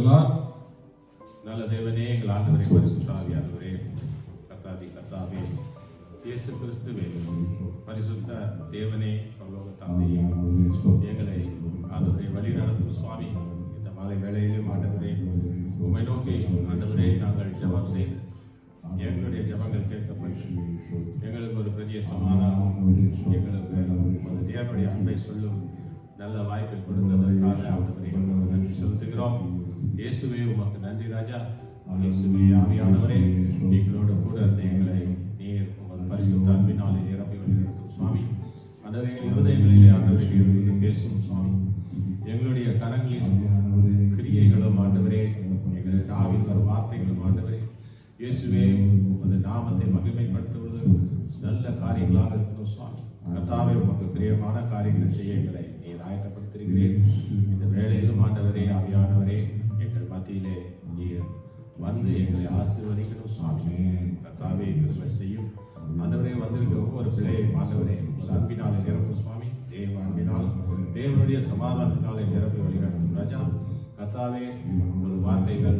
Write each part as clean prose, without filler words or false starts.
God. நல்ல தேவனே, எங்கள் ஆண்டவரே, பரிசுத்த ஆவியானவரே, கர்த்தாவே, இயேசு கிறிஸ்துவே, பரிசுத்த தேவனே, பரலோக தந்தையே, எங்களை ஆண்டவரே வழி நடத்தும் சுவாமி. இந்த மாலை வேளையிலும் ஆண்டவரே, உம்மை நோக்கி ஆண்டவரே நாங்கள் ஜெபம் செய்து எங்களுடைய ஜெபங்கள் கேட்கப்பட்டு எங்களுக்கு ஒரு பெரிய சமாதானம், எங்களுக்கு ஒரு தேவனுடைய அன்பை சொல்லும் நல்ல வாய்ப்பை கொடுத்ததற்காக ஆண்டவரே நன்றி செலுத்துகிறோம். இயேசுவே உமக்கு நன்றி ராஜா. இயேசுவே ஆவியானவரே, எங்களோட கூட இருந்த எங்களை நீர் உமது பரிசுத்த அன்பினாலே நிரப்பி வழிநடத்தும் சுவாமி. ஆண்டவரே, இருதயங்களிலே ஆண்டவரே இருந்து பேசும் சுவாமி. எங்களுடைய கரங்களில் கிரியைகளும் ஆண்டவரே, எங்களுக்கு ஆவியில் வரும் வார்த்தைகளும் ஆண்டவரே இயேசுவே உமது நாமத்தை மகிமைப்படுத்துவது நல்ல காரியங்களாக இருக்கணும் சுவாமி. கர்த்தாவே, உமக்கு பிரியமான காரியங்களை செய்ய எங்களை நீர் ஆயத்தப்படுத்திருக்கிறீர். இந்த வேளையிலும் ஆண்டவரே ஆவியானவரே, எங்கள் மத்தியிலே நீர் வந்து எங்களை ஆசீர்வதிக்கணும் சுவாமி. கர்த்தாவே, கிருபை செய்யும் ஆண்டவரே. வந்திருக்கிற ஒவ்வொரு பிள்ளையை ஆண்டவரே ஒரு அன்பினாலே நிரப்பும் சுவாமி. தேவ அன்பினால் தேவனுடைய சமாதானத்தினாலே நிரப்பி வழிநடத்தும் ராஜா. கர்த்தாவே, ஒரு வார்த்தைகள்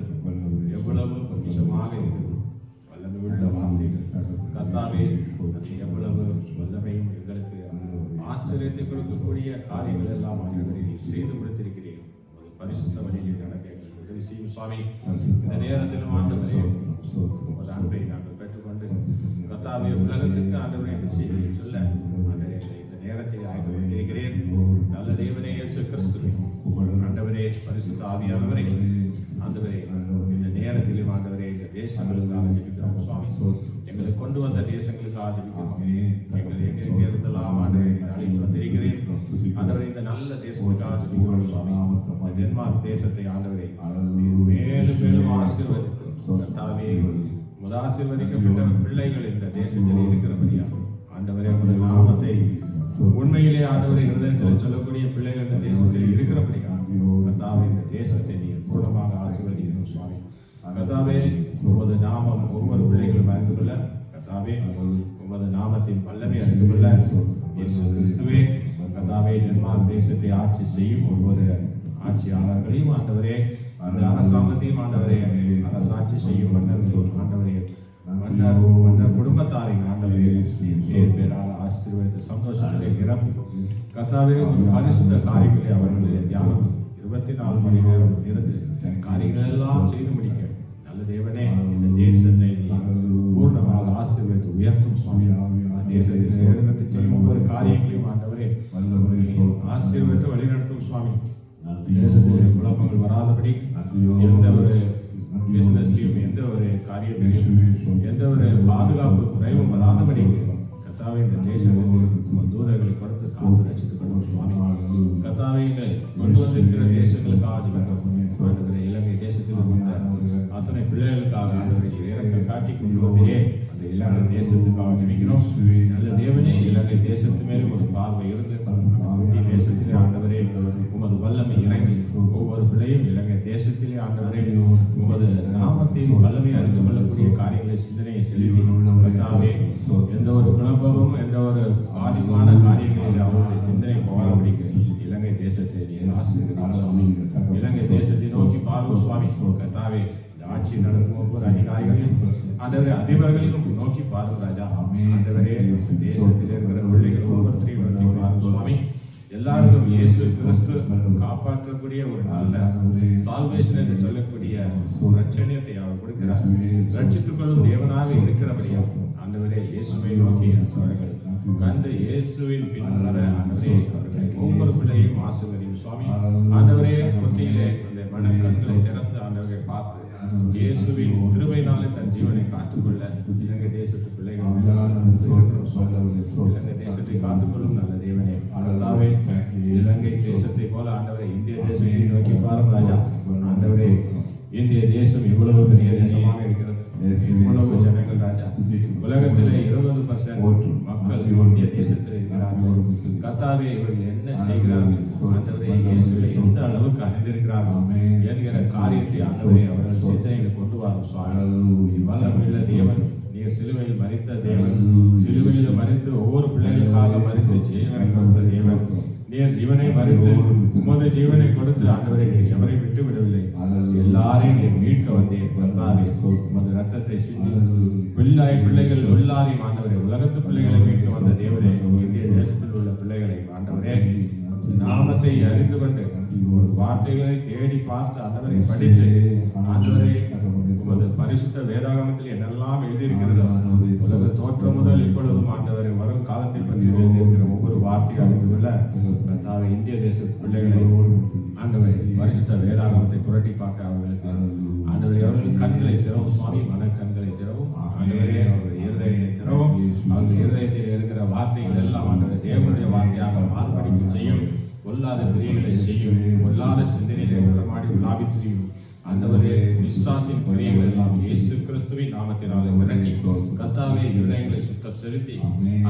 எவ்வளவு பொக்கிஷமாக இருக்கிறது, வல்லமை உள்ள வார்த்தைகள் கர்த்தாவே, அது எவ்வளவு வல்லமையும் எங்களுக்கு ஆச்சரியத்தை கொடுக்கக்கூடிய காரியங்கள் எல்லாம் ஆண்டவரே நீர் செய்து கொடுத்திருக்கிறீர்கள். ஒரு பரிசுத்த வழியிலே நடக்க எங்களுக்கு உதவி செய்யும் சுவாமி. இந்த நேரத்திலும் ஆண்டவரே ஒரு அன்பை நாங்கள் பெற்றுக்கொண்டு கர்த்தாவே உலகத்துக்கு ஆண்டவரே இந்த செய்தியை சொல்ல ஆண்டவரே இந்த நேரத்தில் ஆயத்தப்படுத்தியிருக்கிறேன். நல்ல தேவனே இயேசு கிறிஸ்துவே, ஆண்டவரே பரிசுத்த ஆவியானவரே, ஆண்டவரே இந்த நேரத்திலும் ஆண்டவரே இந்த தேசங்களுக்காக ஜெபிக்கிறோம் சுவாமி. எங்களை கொண்டு வந்த தேசங்களுக்காக ஜெபிக்கிறோம். எங்களை எங்கே இருந்தெல்லாம் ஆண்டவரை அழைத்து வந்திருக்கிறேன். ஆண்டவரை இந்த நல்ல தேசத்துக்காக ஜெபிக்கிறோம் சுவாமி. இந்த டென்மார்க் தேசத்தை ஆண்டவரை மேலும் மேலும் ஆசீர்வதித்து கர்த்தாவே ஆசீர்வதிக்கப்பட்ட பிள்ளைகள் இந்த தேசத்தில் இருக்கிறபடியா ஆண்டவரே உமது நாமத்தை உண்மையிலே ஆண்டவரை இருதயத்தில் சொல்லக்கூடிய பிள்ளைகள் இந்த தேசத்தில் இருக்கிறபடியா கர்த்தாவே இந்த தேசத்தை நீர் பூர்ணமாக ஆசீர்வதிக்கணும் சுவாமி. கர்த்தாவே, உமது நாமம் ஒவ்வொரு பிள்ளைகளும் அறிந்து கொள்ள கர்த்தாவே உமது நாமத்தின் வல்லமை அறிந்து கொள்ள இயேசு கிறிஸ்துவே கர்த்தாவே டென்மார்க் தேசத்தை ஆட்சி செய்யும் ஒவ்வொரு ஆட்சியாளர்களையும் ஆண்டவரே, அந்த அரசாங்கத்தையும் ஆண்டவரே, அரசாட்சி செய்யும் மன்னர்களையும் ஆண்டவரே, மன்னர் குடும்பத்தாரையும் ஆண்டவரே பேர் பேரால் ஆசீர்வதித்து சந்தோஷத்திலே நிரப்பி கர்த்தாவே பரிசுத்த காரியங்களை அவர்களுடைய தியானம் 24 மணி நேரம் இருந்து காரியங்கள் எல்லாம் செய்து முடிக்க நல்ல தேவனே இந்த தேசத்தை பூர்ணமாக ஆசீர்வதித்து உயர்த்தும் சுவாமி. தேசத்தில் இருந்து செய்யும் ஒவ்வொரு காரியங்களையும் ஆண்டவரே ஆசீர்வதித்து வழிநடத்தும் சுவாமி. தேசத்தில் குழப்பங்கள் வராதபடி எந்த ஒரு பிசினஸ்லையும் எந்த ஒரு காரியத்திலையும் எந்த ஒரு பாதுகாப்பு குறைவும் வராதபடி கர்த்தாவே இந்த தேசத்திற்கு தூதர்களை கொடுத்து காத்து ரட்சித்துக் கொள்ளும் சுவாமி. கர்த்தாவே கொண்டு வந்திருக்கிற தேசங்களுக்காக இலங்கை தேசத்தில் இருந்த அத்தனை பிள்ளைகளுக்காக இறக்க காட்டி கொண்டு வந்தே அந்த இலங்கை தேசத்துக்காக ஜெபிக்கிறோம். நல்ல தேவனே, இலங்கை தேசத்து மேலும் ஒரு பார்வை இருந்து குட்டி தேசத்திலே ஆண்டவரே உமது வல்லமை இறங்கி ஒவ்வொரு பிள்ளையும் இலங்கை தேசத்திலே ஆண்டவரே உமது நாமத்தின் வல்லமை அறிந்து கொள்ளக்கூடிய காரியங்களை சிந்தனையை செலுத்தி கர்த்தாவே எந்த ஒரு குழப்பமும் எந்த ஒரு பாதிப்பான காரியங்களில் அவருடைய சிந்தனை போகாதபடிக்கு இலங்கை தேசத்தை சுவாமி. இலங்கை தேசத்தை நோக்கி பார்க்கும் சுவாமி. கர்த்தாவே ஆட்சி நடத்தும் ஒவ்வொரு அதிகாரிகளையும் ஆண்டவரே அதிபர்களையும் நோக்கி பாருங்க ராஜா. ஆண்டவரே தேசத்தில் இருக்கிற பிள்ளைகள் ஒவ்வொருத்தரையும் நோக்கி பாருங்க சுவாமி. எல்லாருக்கும் இயேசு கிறிஸ்து காப்பாற்றக்கூடிய ஒரு நல்ல சால்வேஷன் என்று சொல்லக்கூடிய ரட்சணியத்தை அவர் கொடுக்கிறார். ரட்சித்துக் கொள்ளும் தேவனாக இருக்கிறபடியா ஆண்டவரே இயேசுவை நோக்கி அவர்கள் கண்டு இயேசுவின் பின் வர ஆண்டவரே ஒவ்வொரு பிள்ளையும் ஆசீர்வதியும் சுவாமி. ஆண்டவரே மத்தியிலே அந்த மன கண்களை திறந்து ஆண்டவரை பார்த்து இயேசுவின் கிருபையினாலே தன் ஜீவனை காத்துக்கொள்ள இலங்கை தேசத்து பிள்ளைகள் இலங்கை தேசத்தை காத்துக்கொள்ளும் நல்ல தேவனே. கர்த்தாவே இலங்கை தேசத்தை போல ஆண்டவரை இந்திய தேசத்தை நோக்கி பாருங்க ராஜா. ஆண்டவரே இந்திய தேசம் எவ்வளவு பெரிய தேசமாக இருக்கிறது, எவ்வளவு ஜனங்கள் ராஜா. உலகத்திலே 20% மக்கள் இந்திய தேசத்தில் இருக்கிறார்கள். கர்த்தாவே இவர்கள் என்ன செய்கிறார்கள், ஆண்டவரே இயேசுவை எந்த அளவுக்கு அறிந்திருக்கிறார்கள் என்கிற காரியத்தை ஆண்டவரே அவர்கள் சிந்தனையில் கொண்டு வரும் சுவாமி. வல்லமையுள்ள தேவன், நீர் சிலுவையில் மரித்த தேவன், சிலுவையில் மரித்து ஒவ்வொரு பிள்ளைகளுக்காக மரித்து ஜீவனை கொடுத்த தேவன். நீர் ஜீவனை மரித்து உமது ஜீவனை கொடுத்து ஆண்டவரை நீர் எவரை விட்டு விடவில்லை. எல்லா எல்லாரையும் நீர் மீட்க வந்தேன் கர்த்தாவே. உமது ரத்தத்தை சிந்தி பிள்ளைகள் எல்லாரையும் ஆண்டவரே, உலகத்து பிள்ளைகளை மீட்க வந்த தேவனே, இந்திய தேசத்தில் உள்ள பிள்ளைகளை ஆண்டவரே நாமத்தை அறிந்து கொண்டு வார்த்தைகளை தேடி பார்த்து ஆண்டவரை படித்து ஆண்டவரே உமது பரிசுத்த வேதாகமத்தில் என்னெல்லாம் எழுதியிருக்கிறதோ உலக தோற்றம் முதல் இப்பொழுதும் ஆண்டவரை வரும் காலத்தை பற்றி எழுதியிருக்கிற ஒவ்வொரு வார்த்தையை அறிந்து கொள்ள கர்த்தாவே இந்திய தேச பிள்ளைகளை ஆண்டவரை பரிசுத்த வேதாகமத்தை புரட்டி பார்க்க அவர்களுக்கு ஆண்டவரை அவர்களுக்கு கண்களை திறவும் சுவாமி, மன கண்களை திறவும் ஆண்டவரே, அவருடைய இருதயத்தை திறவும். அவருடைய இருதயத்தில் இருக்கிற வார்த்தைகள் எல்லாம் ஆண்டவரை தேவனுடைய வார்த்தையாக மாறுபடிக்கு செய்யும். பொல்லாத கிரியைகளை செய்யும், பொல்லாத சிந்தனைகளை உடமாடி உலாவி திரியும் ஆண்டவரே. விசுவாசின் கிரியைகள் எல்லாம் இயேசு கிறிஸ்துவின் நாமத்தினாலே விரட்டி கர்த்தாவே இருதயங்களை சுத்தம் செலுத்தி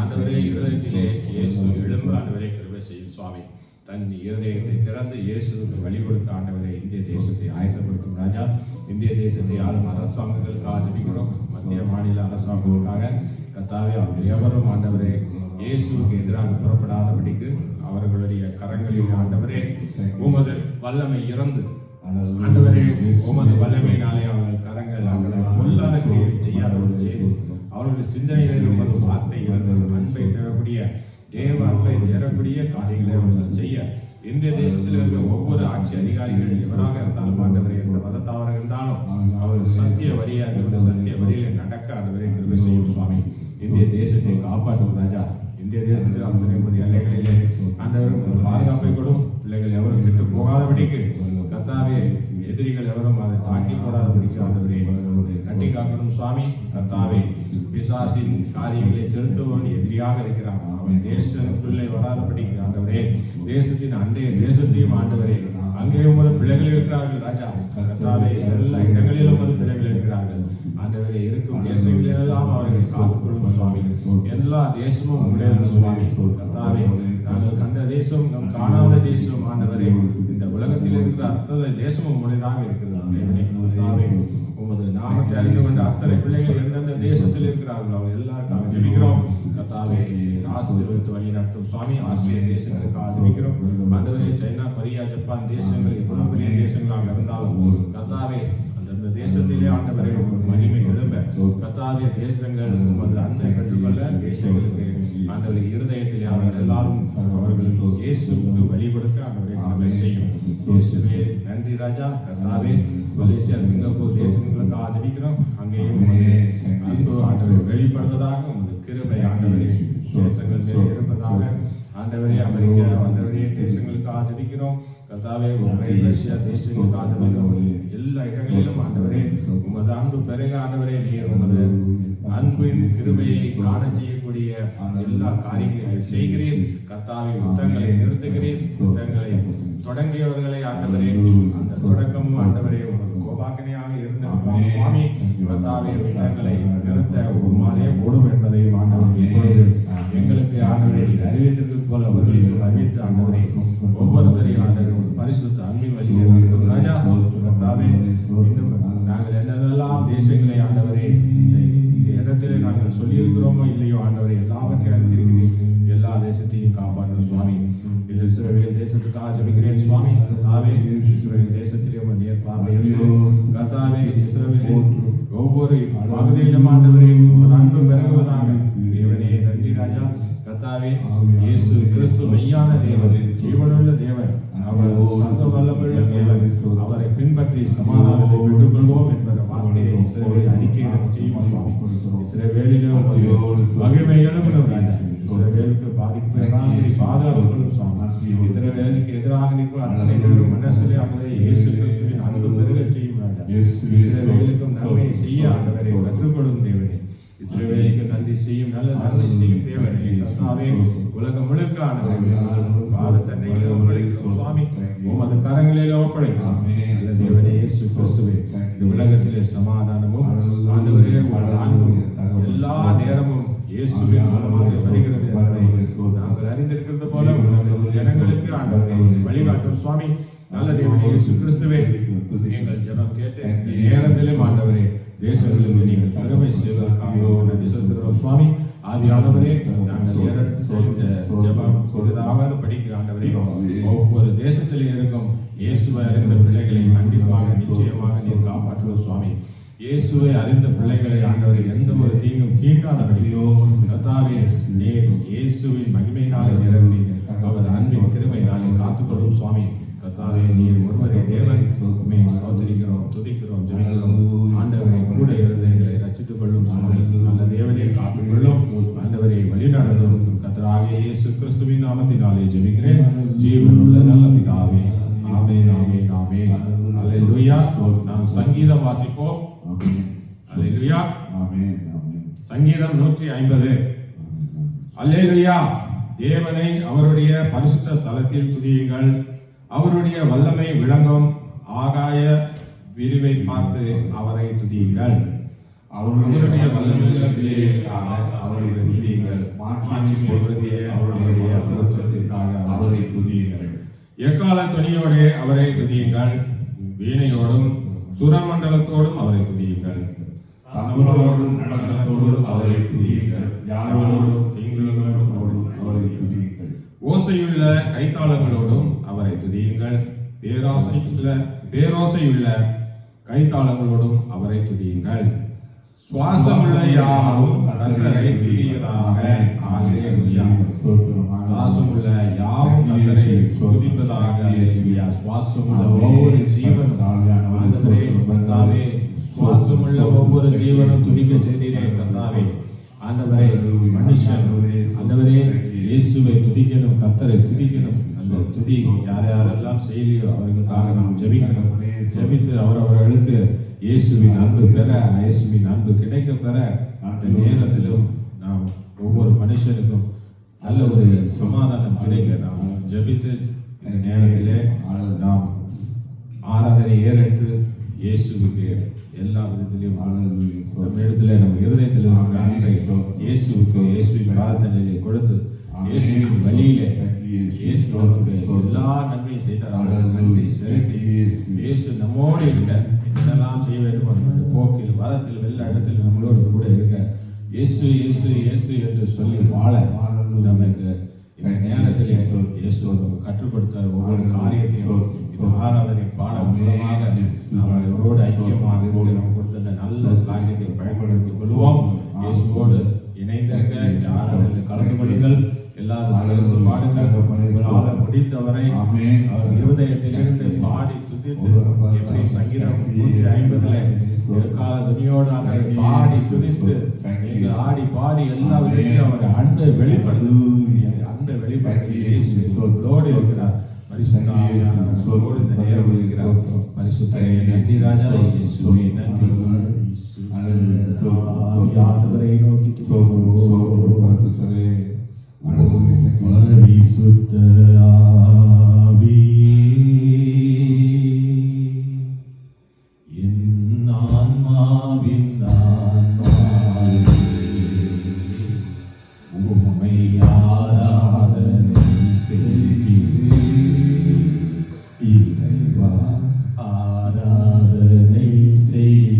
ஆண்டவரே இருதயத்திலே இயேசு எழும்ப ஆண்டவரே கிருபை செய்யும் சுவாமி. தன் இருதயத்தை திறந்து இயேசுவுக்கு வழி கொடுத்த ஆண்டவரே இந்திய தேசத்தை ஆயத்தப்படுத்தும் ராஜா. இந்திய தேசத்தை ஆளும் அரசாங்கங்களுக்காக ஜெபிக்கிறோம். மத்திய மாநில அரசாங்கங்களுக்காக கர்த்தாவே அவர்கள் எவரும் ஆண்டவரே இயேசுவுக்கு எதிராக புறப்படாதபடிக்கு அவர்களுடைய கரங்களில் ஆண்டவரே உமது வல்லமை இறந்து ஆண்டவரே உமது வல்லமையினாலே அவர்கள் கரங்கள் ஆண்டவரை பொல்லாத கிரியைகளை செய்யாதவர்கள் செய்து அவர்களுடைய சிந்தனைகளில் உமது வார்த்தை இறந்து அன்பை தரக்கூடிய தேவ அன்பை தேடக்கூடிய காரியங்களை அவர்கள் செய்ய இந்திய தேசத்தில் இருக்கிற ஒவ்வொரு ஆட்சி அதிகாரிகள் எவராக இருந்தாலும் ஆண்டவரை எந்த மதத்தவராக இருந்தாலும் அவர் சத்திய வழியாக இருந்த சத்திய வழியில நடக்க ஆண்டவரை கிருபை செய்யும் சுவாமி. இந்திய தேசத்தை காப்பாற்றும் ராஜா. இந்திய தேசத்தில் 59 எல்லைகளிலே ஆண்டவரும் பாதுகாப்பை கொடும். பிள்ளைகள் எவரும் கெட்டு போகாதபடிக்கு கர்த்தாவே எதிரிகள் எவரும் அதை தாக்கி போடாதபடிக்கு ஆண்டவரே கட்டி காக்கணும் சுவாமி. கர்த்தாவே பிசாசின் காரியங்களை செலுத்துவன் எதிரியாக இருக்கிறான். அவன் தேசத்துக்குள்ளே வராதபடிக்கு ஆண்டவரே தேசத்தின் அண்டைய தேசத்தையும் ஆண்டவரே அங்கே உமது பிள்ளைகள் இருக்கிறார்கள் ராஜா. கர்த்தாவே எல்லா இடங்களிலும் உமது பிள்ளைகள் இருக்கிறார்கள் ஆண்டவரே. இருக்கும் தேசங்களெல்லாம் அவர்களை காத்துக்கொள்ளும் சுவாமி. எல்லா தேசமும் உடையது சுவாமி. கர்த்தாவே நாங்கள் கண்ட தேசம் நம் காணாத தேசம் ஆண்டவரே. இந்த உலகத்தில் இருக்கிற அத்தனை தேசமும் உடையதாக இருக்கிறது கர்த்தாவே. உமது நாமத்தை அறிந்து கொண்ட அத்தனை பிள்ளைகள் எந்தெந்த தேசத்தில் இருக்கிறார்கள் அவர் எல்லாருக்காக ஜெபிக்கிறோம் கர்த்தாவே. ஆசீர்வதித்து வழி நடத்தும் சுவாமி. ஆசிரிய தேசங்களுக்காக ஜெபிக்கிறோம் ஆண்டவரே. சைனா, கொரியா, ஜப்பான் தேசங்கள் எவ்வளவு பெரிய தேசங்களாக இருந்தாலும் கர்த்தாவே அந்தந்த தேசத்திலே ஆண்டவரை மகிமை எழும்ப கர்த்தாவே தேசங்கள் உமது அன்பை பெற்றுக்கொள்ள தேசங்களுக்கு ஆண்டவரை இருதயத்திலே அவர்கள் எல்லாரும் அவர்களுக்கு இயேசுவுக்கு வழி கொடுக்க ஆண்டவரை கிருபை செய்யும். இயேசுவே நன்றி ராஜா. கர்த்தாவே மலேசியா, சிங்கப்பூர் தேசங்களுக்காக ஜெபிக்கிறோம். அங்கேயும் அன்பு ஆண்டவரை வெளிப்படுவதாக உமது கிருபை ஆண்டவரை தேசங்கள் மேல் இருப்பதாக ஆண்டவரே. அமெரிக்கா ஆண்டவரே தேசங்களுக்காக ஜெபிக்கிறோம் கர்த்தாவே. உக்ரைன், ரஷ்யா தேசங்களுக்காக ஜெபிக்கிறோம். எல்லா இடங்களிலும் ஆண்டவரே உமது அன்பு பெருக ஆண்டவரே. நீர் உமது அன்பின் கிருபையை காண செய்யக்கூடிய எல்லா காரியங்களையும் செய்கிறீர் கர்த்தாவே. யுத்தங்களை நிறுத்துகிறீர். யுத்தங்களை தொடங்கியவர்களை ஆண்டவரே அந்த தொடக்கமும் ஆண்டவரே உமது கோபாக்கினையாக இருந்த சுவாமி. கர்த்தாவே யுத்தங்களை நிறுத்த உம்மாலே கூடும் என்பதையும் ஆண்டவர் இப்பொழுது எங்களுக்கு ஆண்டவரை அறிவித்திருப்பது போல அவர்களுக்கு அறிவித்து ஆண்டவரை ஒவ்வொருத்தரையும் ஆண்டவர் பரிசுத்த அன்பின் வழியில் ராஜா. கர்த்தாவே இன்னும் நாங்கள் என்னென்னலாம் தேசங்களை ஆண்டவரே இந்த இடத்திலே நாங்கள் சொல்லியிருக்கிறோமோ இல்லையோ ஆண்டவரை எல்லாவற்றையும் அறிந்திருக்கிறேன். எல்லா தேசத்தையும் காப்பாற்ற சுவாமி. இஸ்ரவேல் தேசத்துக்காக ஜெபிக்கிறேன் சுவாமி. கர்த்தாவே இஸ்ரவேல் தேசத்திலே உமது நேர் பார்வை கர்த்தாவே. இஸ்ரவேல் ஒவ்வொரு பகுதியிலும் ஆண்டவரே உமது அன்பு பெருகுவதாக தேவனே நன்றி ராஜா. கர்த்தாவே இயேசு கிறிஸ்து மெய்யான தேவன், ஜீவனுள்ள தேவன், அவர் சர்வ வல்லமையுள்ள தேவன். அவரை பின்பற்றி சமாதானத்தை பெற்றுக்கொள்வோம் என்ற வார்த்தையை இஸ்ரவேல் அறிக்கையிடம் செய்யும் சுவாமி. இஸ்ரவேலிலே மகிமை எழும்பணும் ராஜா. இஸ்ரவேலுக்கு பாதிப்பு பெறாதபடி பாதுகாப்பு சுவாமி. இஸ்ரவேலுக்கு எதிராக நிற்கும் அத்தனை பேரும் மனசிலே ஆண்டவரே இயேசு கிறிஸ்துவின் அன்பு பெருக செய்யும் ராஜா. இஸ்ரவேலுக்கும் நன்மை செய்ய ஆண்டவரை கற்றுக்கொள்ளும் தேவனே. இஸ்ரவேலுக்கு நன்றி செய்யும் நல்ல நன்மை செய்யும் தேவனே. கர்த்தாவே உலகம் முழுக்க ஆண்டவரே பாதத்தண்டையிலே ஒப்படைக்கிறோம் சுவாமி. உமது கரங்களிலே ஒப்படைக்கிறோம் நல்ல தேவனே. இயேசு கிறிஸ்துவே இந்த உலகத்திலே சமாதானமும் ஆண்டவரே உமது அன்பும் எல்லா நேரமும் இயேசுவின் மூலமாக வருகிறது என்பதை நாங்கள் அறிந்திருக்கிறது போல உலகத்து ஜனங்களுக்கு ஆண்டவரை வழிகாட்டும் சுவாமி. நல்ல தேவனே இயேசு கிறிஸ்துவே எங்கள் ஜெபம் கேட்டு நேரத்திலும் ஆண்டவரே தேசங்களுக்கு நீங்கள் பெருமை செய்வதற்காக நன்றி செலுத்துகிறோம் சுவாமி. ஆவியானவரே நாங்கள் இந்த ஜெபம் புதிதாக படிக்க ஆண்டவரே ஒவ்வொரு தேசத்திலே இருக்கும் இயேசுவை அறிந்த பிள்ளைகளை கண்டிப்பாக நிச்சயமாக சுவாமி. இயேசுவை அறிந்த பிள்ளைகளை ஆண்டவரை எந்த ஒரு தீங்கும் தீண்டாதபடியோ கர்த்தாவே நீர் இயேசுவின் மகிமையினாலே நிரம்பி அவர் அன்பின் கிருபையினாலே காத்துக்கொள்ளும் சுவாமி. கர்த்தாவே நீர் ஒருவரே தேவன். உம்மை ஸ்தோத்திரிக்கிறோம், துதிக்கிறோம், ஜெபிக்கிறோம். ஆண்டவரை கூட இருந்து எங்களை ரட்சித்துக் கொள்ளும் சுவாமி. நல்ல தேவனை காத்துக்கொள்ளும் ஆண்டவரை வழிநடத்தும் கர்த்தராகிய இயேசு கிறிஸ்துவின் நாமத்தினாலே ஜெபிக்கிறேன் ஜீவனுள்ள நல்ல பிதாவே. ஆமென், ஆமென், ஆமென். அல்லேலூயா. நாம் சங்கீதம் வாசிப்போம். அல்லேலூயா. சங்கீதம் 150. அல்லேலூயா. தேவனை அவருடைய பரிசுத்த ஸ்தலத்தில் துதியுங்கள். அவருடைய வல்லமை விளங்கும். ஆகாய விரிவை பார்த்து அவரை துதியுங்கள். அவருடைய வல்லமைகளுக்காக அவரை துதியுங்கள். மாட்சி பொருந்திய அவருடைய அற்புதத்திற்காக அவரை துதியுங்கள். எக்கால துணியோடு அவரை துதியுங்கள். வீணையோடும் சுரமண்டலத்தோடும் அவரை துதியுங்கள். தமிழோடும் நடனத்தோடும் அவரை துதியுங்கள். யாரோடும் தீங்குகளோடும் அவரை துதியுங்கள். ஓசையுள்ள கைத்தாளங்களோடும் அவரை துதியுங்கள். பேரோசையுள்ள கைத்தாளங்களோடும் அவரை துதியுங்கள். சுவாசமுள்ள யாரும் கர்த்தரை துதிப்பதாக. அல்லேலூயா. சுவாசமுள்ள யாரும் கர்த்தரை துதிப்பதாக. அல்லேலூயா. சுவாசமுள்ள ஒவ்வொரு ஜீவனும் கர்த்தாவே, சுவாசமுள்ள ஒவ்வொரு ஜீவனும் துதிக்க செய்தீரே கர்த்தாவே. ஆண்டவரே, மனுஷன் ஆண்டவரே இயேசுவை துதிக்கணும், கர்த்தரை துதிக்கணும். அந்த துதி யார் யாரெல்லாம் செய்யலையோ அவர்களுக்காக நாம் ஜெபிக்கணும். ஜெபித்து அவரவர்களுக்கு இயேசுவின் அன்பு பெற, இயேசுவின் அன்பு கிடைக்க பெற அந்த நேரத்திலும் நாம் ஒவ்வொரு மனுஷனுக்கும் நல்ல ஒரு சமாதானம் கிடைக்க நாம் ஜெபித்து இந்த நேரத்திலே நாம் ஆராதனை ஏறெடுத்து இயேசுவுக்கு எல்லா விதத்திலையும் நம்ம இடத்துல நம்ம இருதயத்தில் இயேசுவுக்கு இயேசுவின் பிரார்த்தனையை கொடுத்து இயேசுவின் வழியிலே இயேசுவுக்கு எல்லா நன்மையை செய்தார். நன்றி செலுத்தி இயேசு நம்மோடு இருக்க இதெல்லாம் செய்ய வேண்டும். போக்கில் வாதத்தில் எல்லா இடத்திலும் நம்மளோடு கூட இருக்க இயேசு இயேசு இயேசு என்று சொல்லி வாழ நமக்கு இந்த நேரத்தில் இயேசு கற்றுக் கொடுத்த ஒவ்வொரு காரியத்தையும் ஆராதனை பாடம் மூலமாக நாம் இவரோடு ஐக்கியமாக இருந்து நமக்கு கொடுத்த இந்த நல்ல சாகியத்தை பயன்படுத்திக் கொள்வோம். இயேசுவோடு இணைந்திருக்க ஆராதனை கலந்து கொள்ளுங்கள். எல்லாரும் சேர்ந்து பாடுங்கள். உங்களால் முடிந்தவரை அவர் இருதயத்திலிருந்து பாடி துதித்து எப்படி சங்கீதம் 150 கால துணியோடு பாடி துதித்து நீங்கள் ஆடி பாடி எல்லா விதத்திலும் அவர் அன்பை வெளிப்படுத்தி இயேசுவோடு இருக்கிறார். பரிசுத்த ஆவியானவரோடு இந்த நேரம் இருக்கிறார். பரிசுத்த நன்றி ராஜா இயேசுவே நன்றி. ஆண்டவரை நோக்கி பரிசுத்த ஆவியே என் ஆன்மாவின் ஆன்மாவே உம்மை ஆராதனை செய்கிறேன். இறைவா ஆராதனை செய்கிறேன்.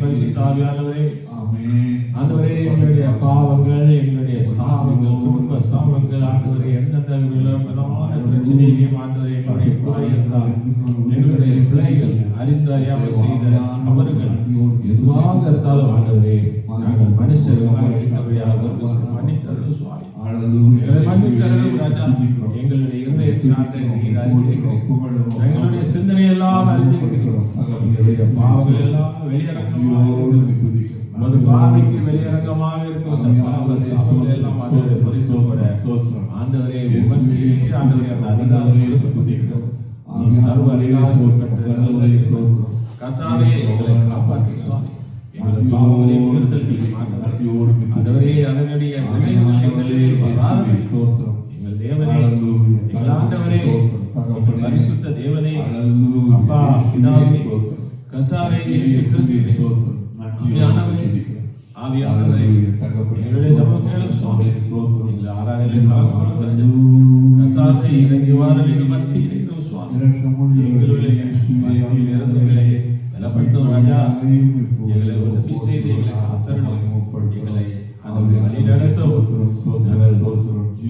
பரிசுத்த ஆவியானவரே, ஆண்டவரே, எங்களுடைய பாவங்கள், எங்களுடைய சாபங்கள், குடும்ப சாபங்கள், ஆண்டவரே, எந்தெந்த விதமான பிரச்சனையிலையும் ஆண்டவரே எங்களுடைய குறை இருந்தால், எங்களுடைய பிள்ளைகள் அறிந்து அறியாமல் செய்த தவறுகள் எதுவாக இருந்தாலும் ஆண்டவரே, நாங்கள் மனுஷர்களாக இருக்கிறபடியாக மன்னித்தருளும் சுவாமி. எங்களை மன்னித்தருளும் ராஜா. எங்களுடைய இருதயத்தில் ஆண்டவரே நீர் அறிந்திருக்கிறீர்கள். எங்களுடைய சிந்தனை எல்லாம் அறிந்திருக்கிறோம். எங்களுடைய பாவங்கள் எல்லாம் வெளியரங்கமாக இருக்கிறது. உமது பார்வைக்கு வெளியரங்கமாக இருக்கும் அந்த பாவ சாபங்கள் எல்லாம் ஆண்டவரே பரிசுத்தப்பட ஆண்டவரே உமக்கே ஆண்டவரே அந்த அதிகாரம் கொடுக்கப்பட்டிருக்கிறது. நீ சர்வ அதிகாரம் பெற்ற கர்த்தாவே எங்களை காப்பாற்றும் சுவாமி. எங்கள் பாவங்களை மீறுதல்களை ஆண்டவரே அதனுடைய விளைவுகளை வராதபடி எங்கள் தேவனே, எங்கள் ஆண்டவரே, பரிசுத்த தேவனே, அப்பா பிதாவே, கர்த்தாவே இயேசு கிறிஸ்துவே, ஆவியானவரே, எங்களுடைய ஜெபம் கேளும் சுவாமி. எங்கள் ஆராதனை கலந்து கர்த்தாவே இறங்கி வாருங்கள் மத்தியிலே சுவாமி. எங்களுடைய மத்தியில் இறந்தவர்களை பலப்படுத்தும் ராஜா. எங்களை உதவி செய்து எங்களை காத்தருளும். எங்களை ஆண்டவரே வழி நடத்தும்.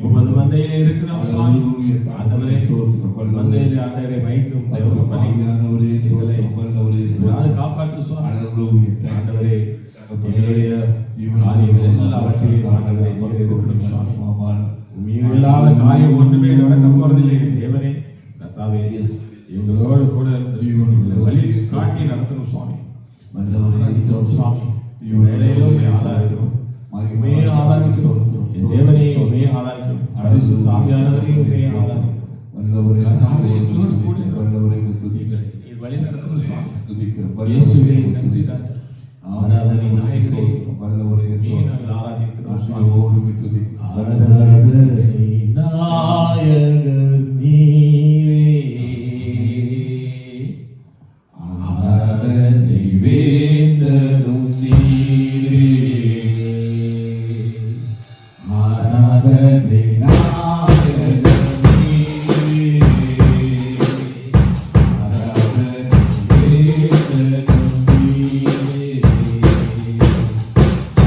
உமது மந்தையிலே இருக்கிறோம் சுவாமி. ஆண்டவரே மந்தையிலே ஆண்டவரை வைக்கும் தேவப்பனை எங்களை காப்பாற்றும் சுவாமி. ஆண்டவரே எங்களுடைய காரியங்கள் எல்லாவற்றையும் ஆண்டவரை நீர் இருக்கணும் சுவாமி. உண்மையில் இல்லாத காரியம் ஒன்றுமே நடக்க போறதில்லை தேவனே. கர்த்தாவே எங்களோடு கூட எங்களை வழி காட்டி நடத்தணும் சுவாமி. சுவாமி வேலையிலும் ஆதாரிக்கிறோம், உண்மையை ஆதாரிக்கிறோம். என் தேவனே உண்மையை ஆதாரிக்கிறோம். பரிசுத்த ஆவியானவரையும் உண்மையை ஆதாரிக்கிறோம். எங்களோடு கூட நீர் வழி நடத்தணும் சுவாமி. இயேசுவே நன்றி ராஜா. ஆராதனை நாயகரே, நாங்கள் ஆராதிக்கிறோம் சுவாமி. ஆராதனை நாயகர் நீரே, ஆராதனை வேந்தரும் நீரே, ஆராதனை நாயகர் நீரே, ஆராதனை வேந்தரும் நீரே,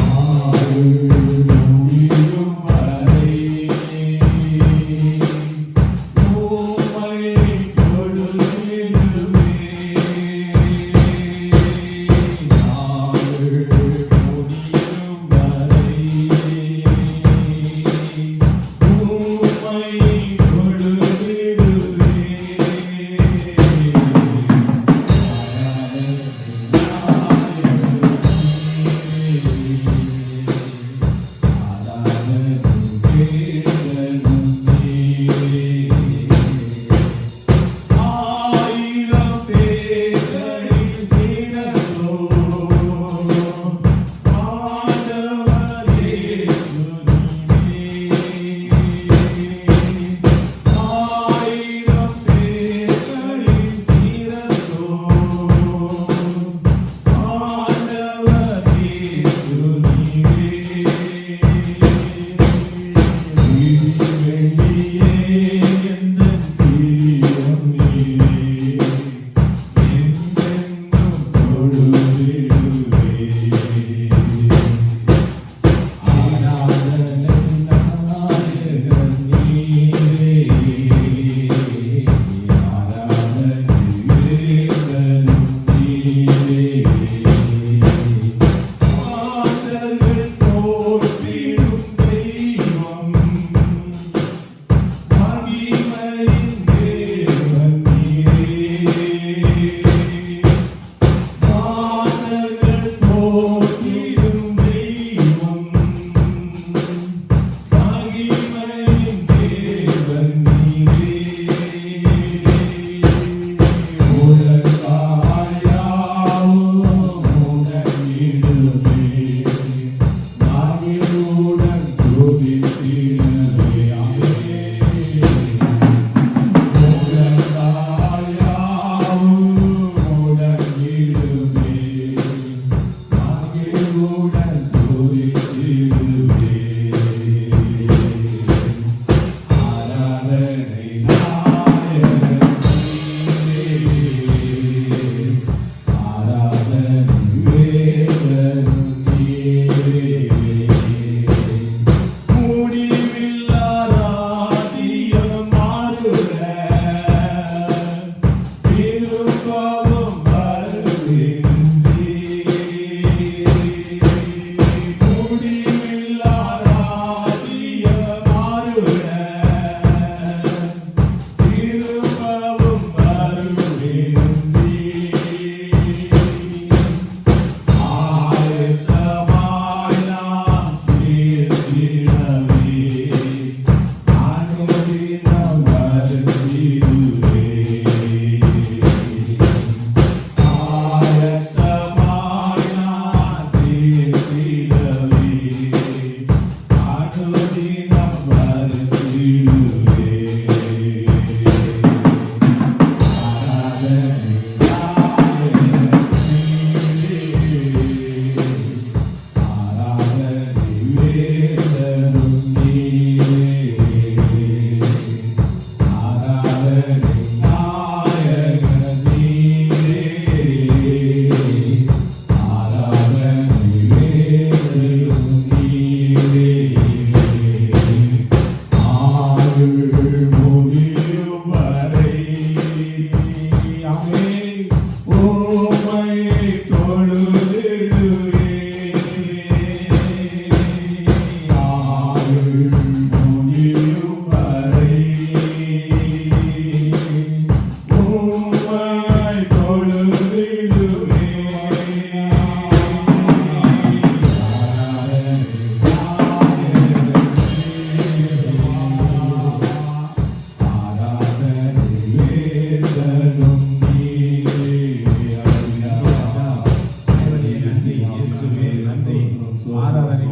ஆளும் வரை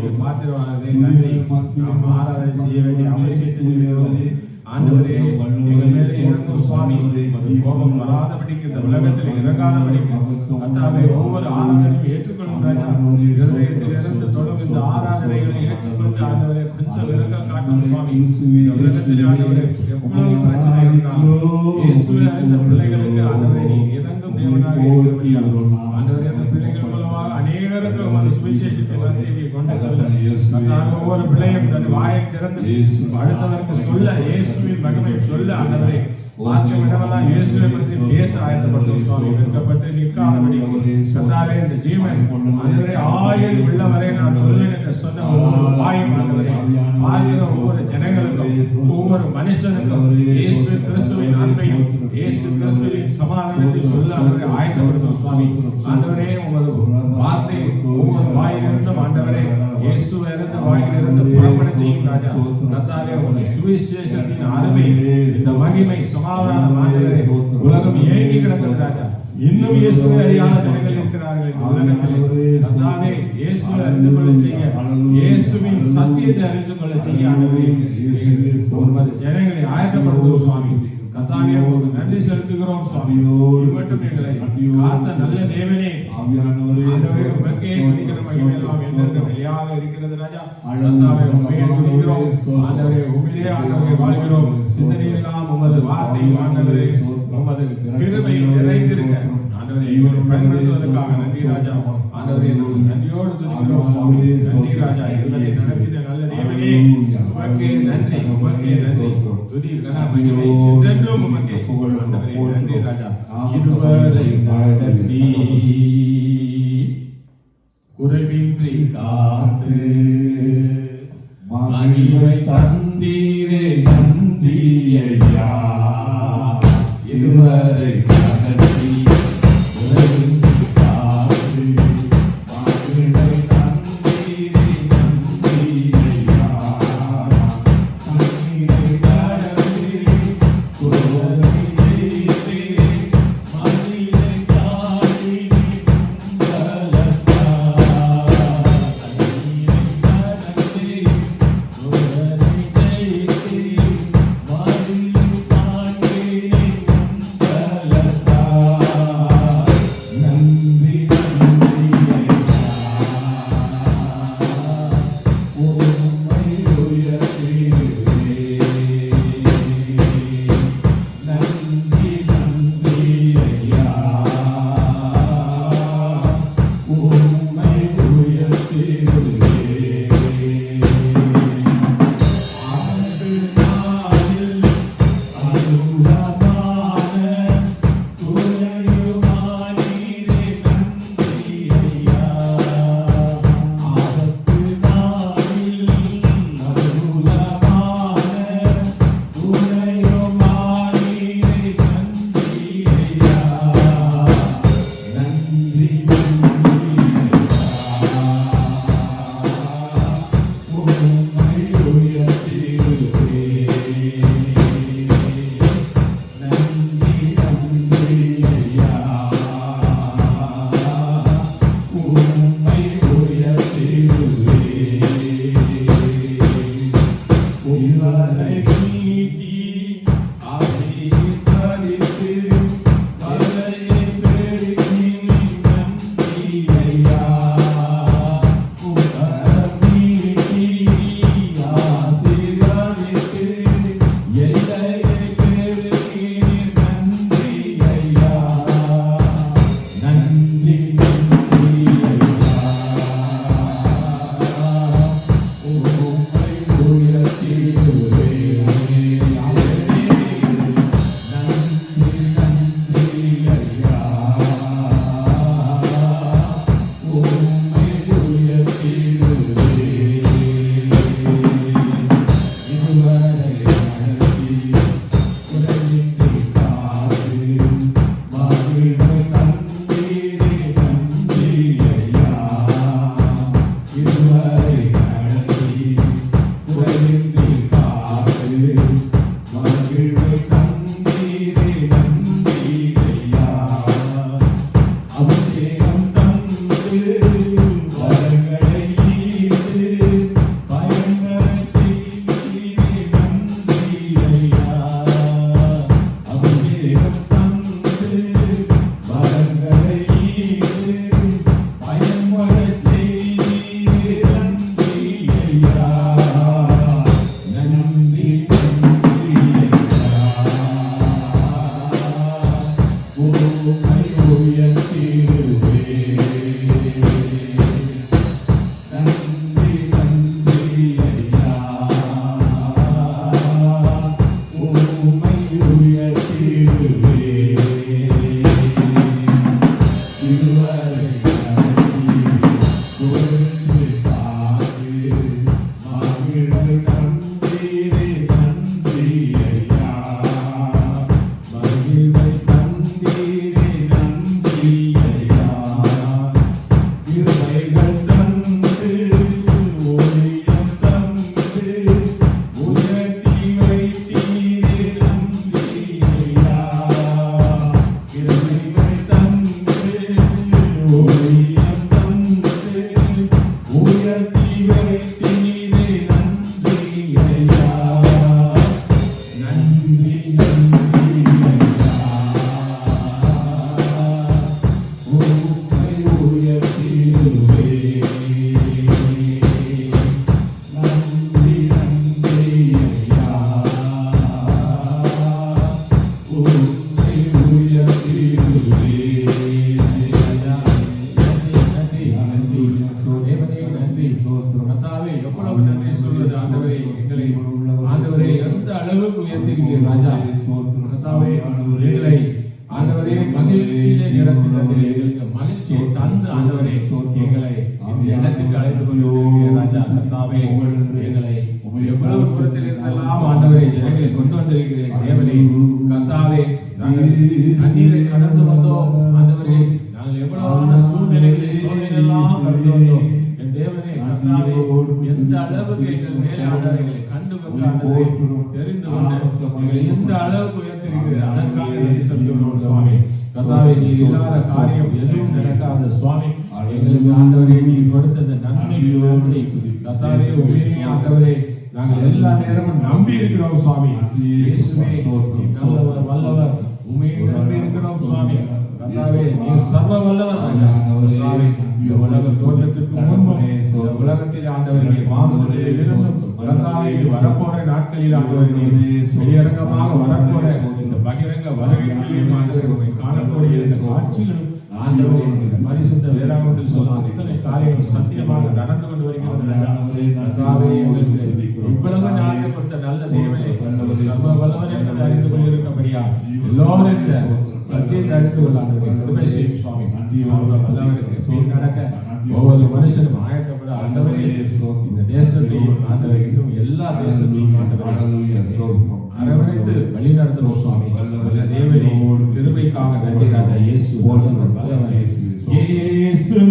துதிக்கு பாத்திரமானதே நன்றி. நாம் ஆராதனை செய்ய வேண்டிய அவசியத்தில் இருக்கிறோம். ஆண்டவரே, எங்கள் மேலே இறங்கும் சுவாமி. உமது கோபம் வராதபடிக்கு, இந்த உலகத்தில் இறங்காதபடிக்கு கர்த்தாவே ஒவ்வொரு ஆராதனையும் ஏற்றுக்கொள்ளும் ராஜா. இதயத்திலிருந்து தொடரும் இந்த ஆராதனைகளை ஏற்றுக்கொண்டு ஆண்டவரே கொஞ்சம் இறக்கம் காட்டும் சுவாமி. இந்த உலகத்தில் ஆண்டவரே எவ்வளவு பிரச்சனை இருந்தாலும் இயேசுவே இந்த பிள்ளைகளுக்கு ஆண்டவரே நீ இறங்கும் தேவனாக இருக்கிறபடியால் ஆண்டவரே அந்த பிள்ளைகள் மூலமாக அநேகருக்கு உமது சுவிசேஷத்தை நற்செய்தியை கொண்டு செல்ல கர்த்தாவே ஒவ்வொரு பிள்ளையும் தன் வாயை திறந்து அடுத்தவருக்கு சொல்ல, இயேசுவின் மகிமையை சொல்ல ஆண்டவரே பார்க்கும் இடமெல்லாம் இயேசுவை பற்றி பேச ஆயத்தப்படுத்தும் சுவாமி. வெட்கப்பட்டு நிற்காதபடி கர்த்தாவே இந்த ஜீவன் ஆண்டவரே ஆயுள் உள்ளவரை நான் சொல்வேன் என்று சொன்ன ஒவ்வொரு வாயும் ஆண்டவரே ஆகிற ஒவ்வொரு ஜனங்களுக்கும் ஒவ்வொரு மனுஷனுக்கும் இயேசு கிறிஸ்துவின் அன்பையும் இயேசு கிறிஸ்துவின் சமாதானத்தையும் சொல்ல அவரை ஆயத்தப்படுத்தும் சுவாமி. ஆண்டவரே உமது வார்த்தை ஒவ்வொரு வாயிலிருந்தும் ஆண்டவரே இயேசுவை இருந்து வாயிலிருந்து புறப்பட செய்யும் ராஜா. கர்த்தாவே உமது சுவிசேஷத்தின் அருமை இந்த மகிமை சமாதானம் ஆண்டவரே உலகம் ஏங்கி கிடக்கிறது ராஜா. இன்னும் இயேசுவை அறியாத ஜனங்கள் இருக்கிறார்கள் இந்த உலகத்திலே. கர்த்தாவே இயேசுவை அறிந்து கொள்ள செய்ய, இயேசுவின் சத்தியத்தை அறிந்து கொள்ள செய்ய ஆண்டவரே உமது ஜனங்களை ஆயத்தப்படுத்தும் சுவாமி. கர்த்தாவே உங்களுக்கு நன்றி செலுத்துகிறோம் சுவாமி. மட்டும் எங்களை காத்த நல்ல தேவனே ஆண்டவரே உமக்கே துதிக்கிற மகிமை எல்லாம் என்றென்றும் நிலையாக இருக்கிறது ராஜா. கர்த்தாவே உம்மையே துதிக்கிறோம் ஆண்டவரே. உம்மிலே ஆண்டவரே வாழ்கிறோம். சிந்தனையெல்லாம் உமது வார்த்தை ஆண்டவரே உமது கிருபை நிறைந்திருக்க ஆண்டவரே எங்களை பயன்படுத்துவதற்காக நன்றி ராஜா. ஆண்டவரே நாங்கள் நன்றியோடு துதிக்கிறோம் சுவாமி. நன்றி ராஜா. இதுவரை நடத்தின நல்ல தேவனே உமக்கே நன்றி, உமக்கே நன்றி. துதி கன மகிமை என்றென்றும் உமக்கே. ஆண்டவரே நன்றி ராஜா. இதுவரை நடத்தி குறைவின்றி காத்து மகிமை தந்தீரே நன்றி ஐயா. இதுவரை நடத்தி குறைவின்றி காத்து மகிமை தந்தீரே நன்றி ஐயா. தண்ணீரை கடந்து குறைவை ஜெயித்தே மகிமை தாண்டி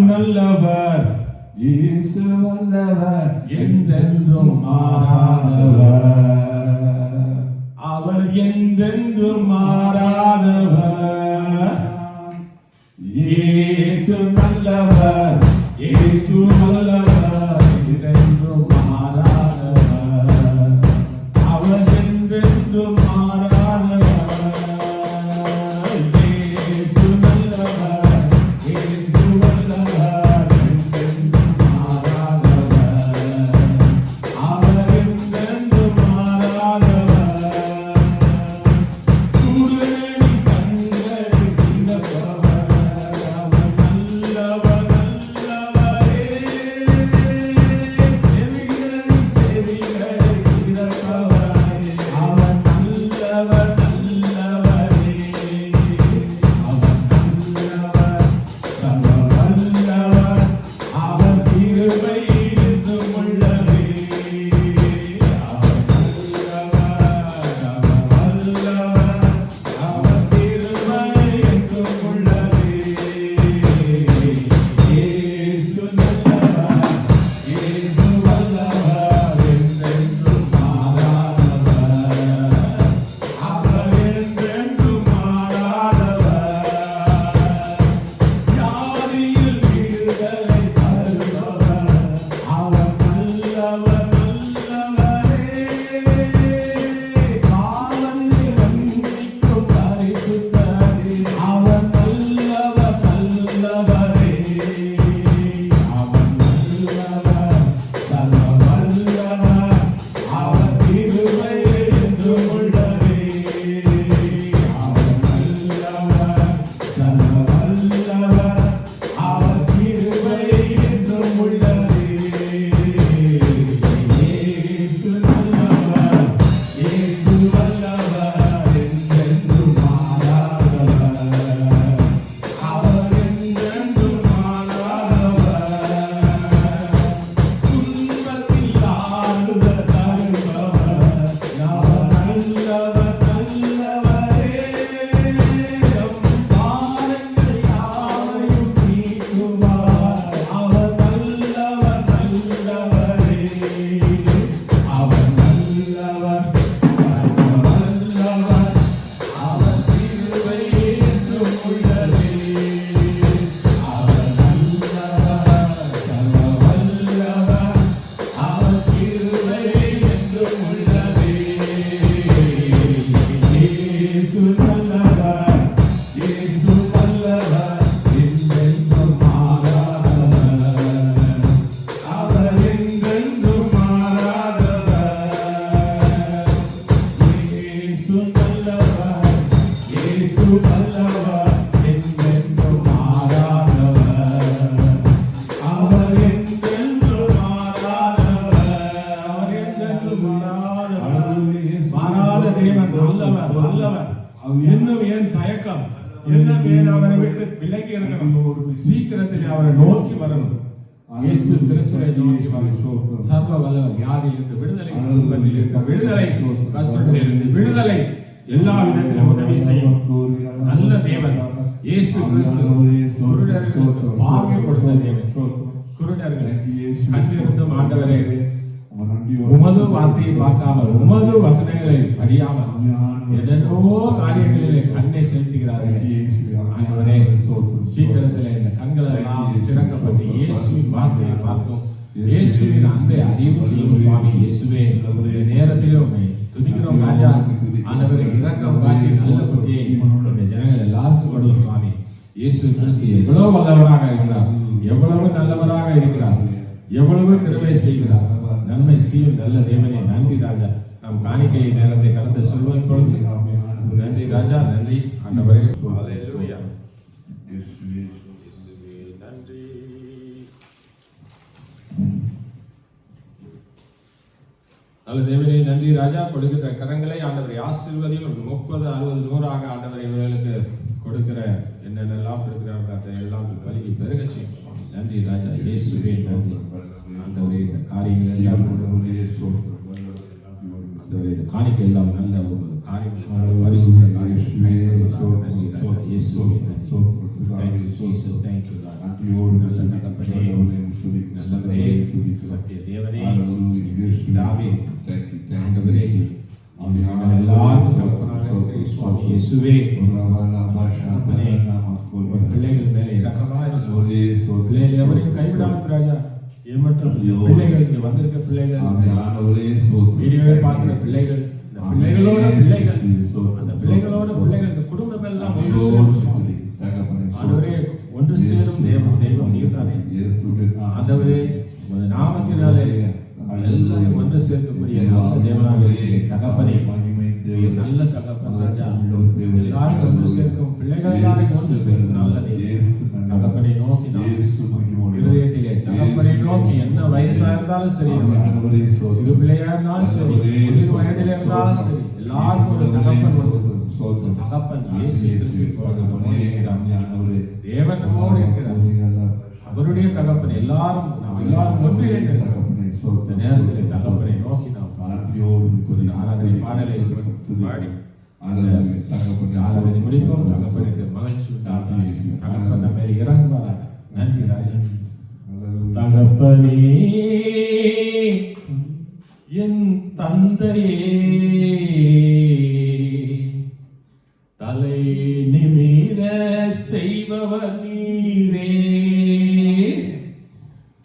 நல்லவர் ஜனமே அவரை விட்டு விலகி இருக்கணும். சீக்கிரத்தில் அவரை நோக்கி வரணும். இயேசு கிறிஸ்துவை நோக்கி வரணும். சர்வ வல்லவர் வியாதியிலிருந்து விடுதலை, துன்பத்தில் இருக்க விடுதலை, கஷ்டங்களிலிருந்து விடுதலை, எல்லா விதத்திலும் உதவி செய்யும் நல்ல தேவன் இயேசு கிறிஸ்து. குருடர்களுக்கு பார்வை கொடுத்த தேவன். குருடர்கள் கண்டிருந்தும் ஆண்டவரே உமது வார்த்தையை பார்க்காமல் உமது வசனங்களை படியாமல் என்னென்னோ காரியங்களிலே கண்ணை செலுத்துகிறார்கள். ஆண்டவரே சீக்கிரத்தில் இந்த கண்கள் எல்லாம் திறக்கப்பட்டு இயேசுவின் வார்த்தையை பார்க்கும், இயேசுவின் அன்பை அறிவு செய்யும் சுவாமி. இயேசுவே இந்த நேரத்திலே உண்மை துதிக்கிறோம் ராஜா. ஆண்டவரை இரக்கம் காட்டி நல்ல புத்தியை இந்த ஜனங்கள் எல்லாருக்கும் கொடு சுவாமி. இயேசு கிறிஸ்து எவ்வளவு வல்லவராக இருக்கிறார், எவ்வளவு நல்லவராக இருக்கிறார், எவ்வளவு கிருபை செய்கிறார், நன்மை செய்யும் நல்ல தேவனே. நன்றி ராஜா. நாம் காணிக்கை நேரத்தை கடந்து சொல்வோம் பொழுது நன்றி ராஜா, நன்றி ஆண்டவரே. ஹல்லேலூயா. இயேசுவே நன்றி. நல்ல தேவனே நன்றி ராஜா. கொடுக்கிற கரங்களை ஆண்டவரை ஆசீர்வதியும். 30, 60, 100 ஆண்டவரை இவர்களுக்கு கொடுக்கிற என்னென்னலாம் இருக்கிறார்கள் அதை எல்லாம் பலிகி பெருக செய்யும். நன்றி ராஜா. இயேசுவே நன்றி ஆண்டவரே. இந்த காரியங்கள் எல்லாம் ஆண்டவரே, இந்த காணிக்கை எல்லாம் நல்ல ஒரு காரியம், பரிசுத்த காரியம். இயேசுவே நன்றி. Thank you Jesus. Thank you Lord. நல்ல தகப்பனே, நல்லவரே, சத்திய தேவனே, பிதாவே, ஆண்டவரே, நாங்கள் எல்லாரும் தகப்பனாக சுவாமி இயேசுவே தகப்பனே, ஒரு பிள்ளைகள் மேலே இரக்கமாக சொல்லி பிள்ளைகளை எவரையும் கைவிடாது ராஜா. ஏமாற்றம் பிள்ளைகள், இங்கே வந்திருக்க பிள்ளைகள், வீடியோவை பார்க்கிற பிள்ளைகள், இந்த பிள்ளைகளோட பிள்ளைகள், அந்த பிள்ளைகளோட பிள்ளைகள், இந்த குடும்பம் எல்லாம் ஒன்று சேரும் ஆண்டவரே. ஒன்று சேரும் தெய்வம் நீர்தானே ஆண்டவரே. உமது நாமத்தினாலே எல்லாம் ஒன்று சேர்க்கக்கூடிய நல்ல தேவனாக தகப்பனே, நல்ல தகப்பன் ராஜா. எல்லாரும் ஒன்று சேர்க்கும் பிள்ளைகள் எல்லாரும் ஒன்று சேர்க்கும் நல்ல தகப்பனை நோக்கி இருதயத்திலே தகப்பனை நோக்கி என்ன வயசா இருந்தாலும் சரி, சிறு பிள்ளையா இருந்தாலும் சரி, 20 வயதில இருந்தாலும் சரி, எல்லாருக்கும் ஒரு தகப்பன் தகப்பன் இயேசு தேவன் நம்மோடு இருக்கிறார். அவருடைய தகப்பன் எல்லாரும் நாம் எல்லாரும் ஒன்றிணைந்த இந்த நேரத்தில் தகப்பனை நோக்கி நாம் ஆராதனை பாடலை பாடி ஆராதனை முடிப்போம். தகப்பனுக்கு மகிழ்ச்சி உண்டாக தகப்பன் நம்ம மேல் இறங்குவாராக. நன்றி ராஜா. தகப்பனே என் தந்தையே, தலை நிமிர செய்பவர் நீரே.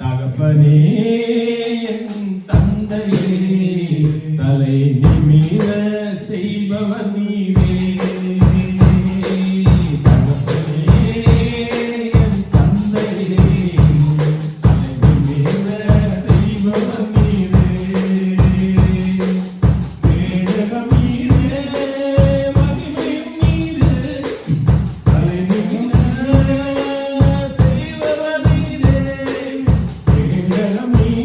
தகப்பனே என் தந்தையே, தலை நிமிர செய்பவர் நீரே. Me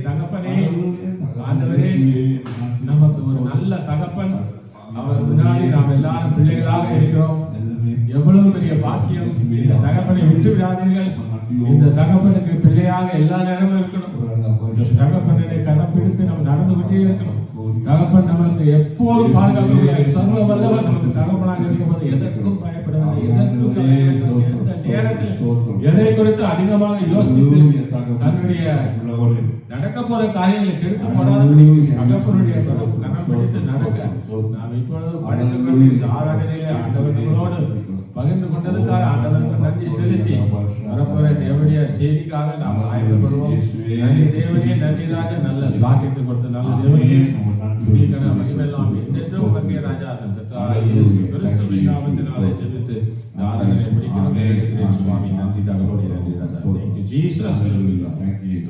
தகப்பனே, ஆண்டவரே, நமக்கு ஒரு நல்ல தகப்பன். அவர் முன்னாடி நாம் எல்லாரும் பிள்ளைகளாக இருக்கிறோம். எவ்வளவு பெரிய பாக்கியம். இந்த தகப்பனை விட்டு விடாதீர்கள். இந்த தகப்பனுக்கு பிள்ளையாக எல்லா நேரமும் இருக்கணும். தகப்பனை கரம் பிடித்து நம்ம நடந்து கொண்டே இருக்கணும். தகப்பன் நமக்கு எப்போதும் பாதுகாப்பு சர்வ வல்லவர். நமக்கு தகப்பனாக இருக்கும்போது எதற்கும் பயப்பட வேண்டிய, எந்த நேரத்தில் எதை குறித்து அதிகமாக யோசித்து தன்னுடைய நடக்க போற காரியங்களை கெடுத்து போடாதபடி தகப்பனுடைய கரம் பிடித்து நடக்க நாம் இப்பொழுது படைக்கப்பட்டு இந்த ஆராதனையிலே ஆண்டவர் நம்மளோடு பகிர்ந்து கொண்டதுக்காக ஆண்டவருக்கு நன்றி செலுத்தி வரப்போற தேவனுடைய செய்திக்காக நாம் ஆயத்தப்படுவோம். நன்றி தேவனே, நன்றி ராஜா. நல்ல சாக்கியத்தை கொடுத்த நல்ல தேவனே, துதிகன மகிமையெல்லாம் என்னென்றும் உமக்கே ராஜா. இயேசு கிறிஸ்துவின் நாமத்தினாலே ஜெபித்து ஆராதனை முடிக்கிறோம். சுவாமி, நன்றி தகவலே, நன்றி ராஜா. Thank you Jesus. Thank you.